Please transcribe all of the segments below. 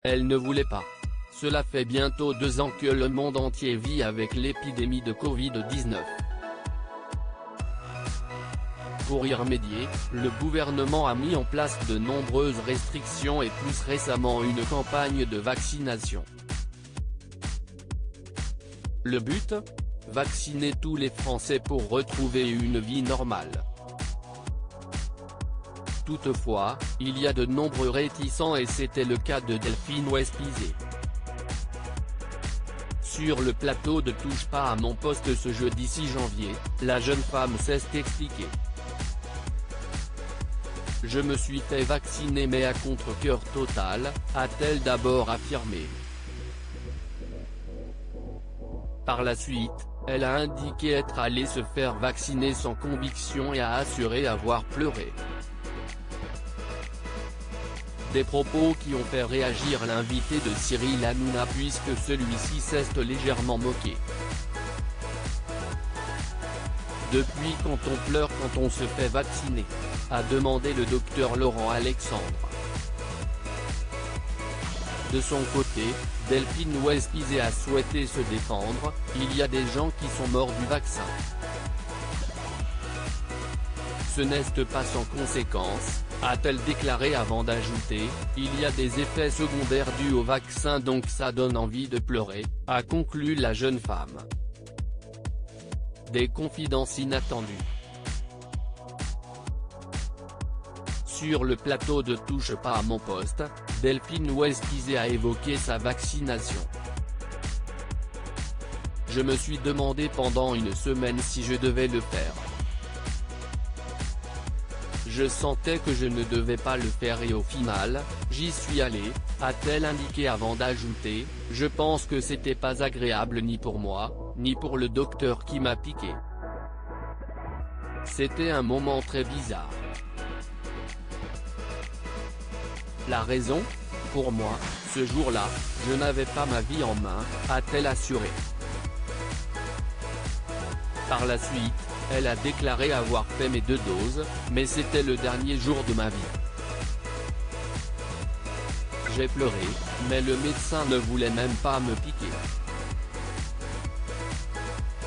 Elle ne voulait pas. Cela fait bientôt 2 ans que le monde entier vit avec l'épidémie de Covid-19. Pour y remédier, le gouvernement a mis en place de nombreuses restrictions et plus récemment une campagne de vaccination. Le but ? Vacciner tous les Français pour retrouver une vie normale. Toutefois, il y a de nombreux réticents et c'était le cas de Delphine Wespizet. Sur le plateau de Touche pas à mon poste ce jeudi 6 janvier, la jeune femme s'est expliquée. Je me suis fait vacciner mais à contre-cœur total, a-t-elle d'abord affirmé. Par la suite, elle a indiqué être allée se faire vacciner sans conviction et a assuré avoir pleuré. Des propos qui ont fait réagir l'invité de Cyril Hanouna puisque celui-ci s'est légèrement moqué. Depuis quand on pleure quand on se fait vacciner ? A demandé le docteur Laurent Alexandre. De son côté, Delphine Wespizet a souhaité se défendre, il y a des gens qui sont morts du vaccin. Ce n'est pas sans conséquence, a-t-elle déclaré avant d'ajouter, il y a des effets secondaires dus au vaccin donc ça donne envie de pleurer, a conclu la jeune femme. Des confidences inattendues. Sur le plateau de Touche pas à mon poste, Delphine Wespizet a évoqué sa vaccination. Je me suis demandé pendant une semaine si je devais le faire. Je sentais que je ne devais pas le faire et au final, j'y suis allé, a-t-elle indiqué avant d'ajouter, je pense que c'était pas agréable ni pour moi, ni pour le docteur qui m'a piqué. C'était un moment très bizarre. La raison ? Pour moi, ce jour-là, je n'avais pas ma vie en main, a-t-elle assuré. Par la suite, elle a déclaré avoir fait mes 2 doses, mais c'était le dernier jour de ma vie. J'ai pleuré, mais le médecin ne voulait même pas me piquer.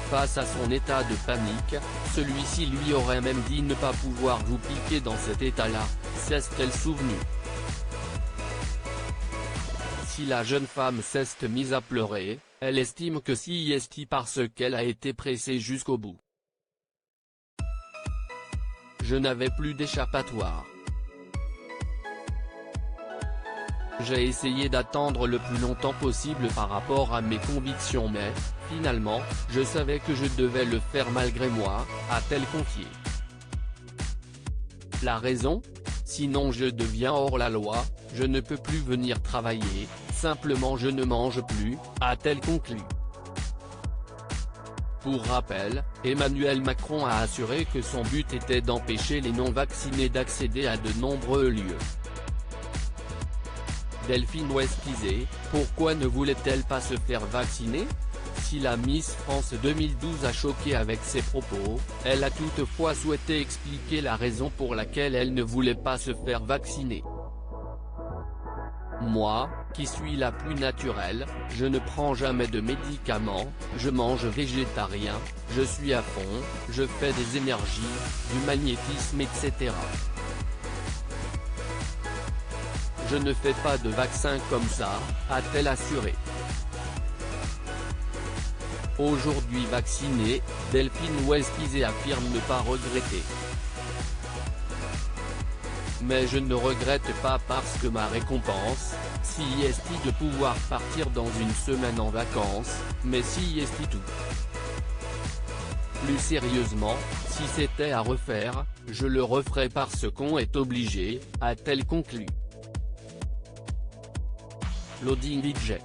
Face à son état de panique, celui-ci lui aurait même dit ne pas pouvoir vous piquer dans cet état-là, s'est-elle souvenue. Si la jeune femme s'est mise à pleurer, elle estime que c'est parce qu'elle a été pressée jusqu'au bout. Je n'avais plus d'échappatoire. J'ai essayé d'attendre le plus longtemps possible par rapport à mes convictions mais, finalement, je savais que je devais le faire malgré moi, a-t-elle confié. La raison ? Sinon je deviens hors la loi, je ne peux plus venir travailler, simplement je ne mange plus, a-t-elle conclu. Pour rappel, Emmanuel Macron a assuré que son but était d'empêcher les non-vaccinés d'accéder à de nombreux lieux. Delphine Wespizet, pourquoi ne voulait-elle pas se faire vacciner ? Si la Miss France 2012 a choqué avec ses propos, elle a toutefois souhaité expliquer la raison pour laquelle elle ne voulait pas se faire vacciner. Moi, qui suis la plus naturelle, je ne prends jamais de médicaments, je mange végétarien, je suis à fond, je fais des énergies, du magnétisme etc. Je ne fais pas de vaccin comme ça, a-t-elle assuré. Aujourd'hui vaccinée, Delphine Wespizet affirme ne pas regretter. Mais je ne regrette pas parce que ma récompense, c'est de pouvoir partir dans une semaine en vacances, mais c'est tout. Plus sérieusement, si c'était à refaire, je le referais parce qu'on est obligé, a-t-elle conclu. Loading DJ.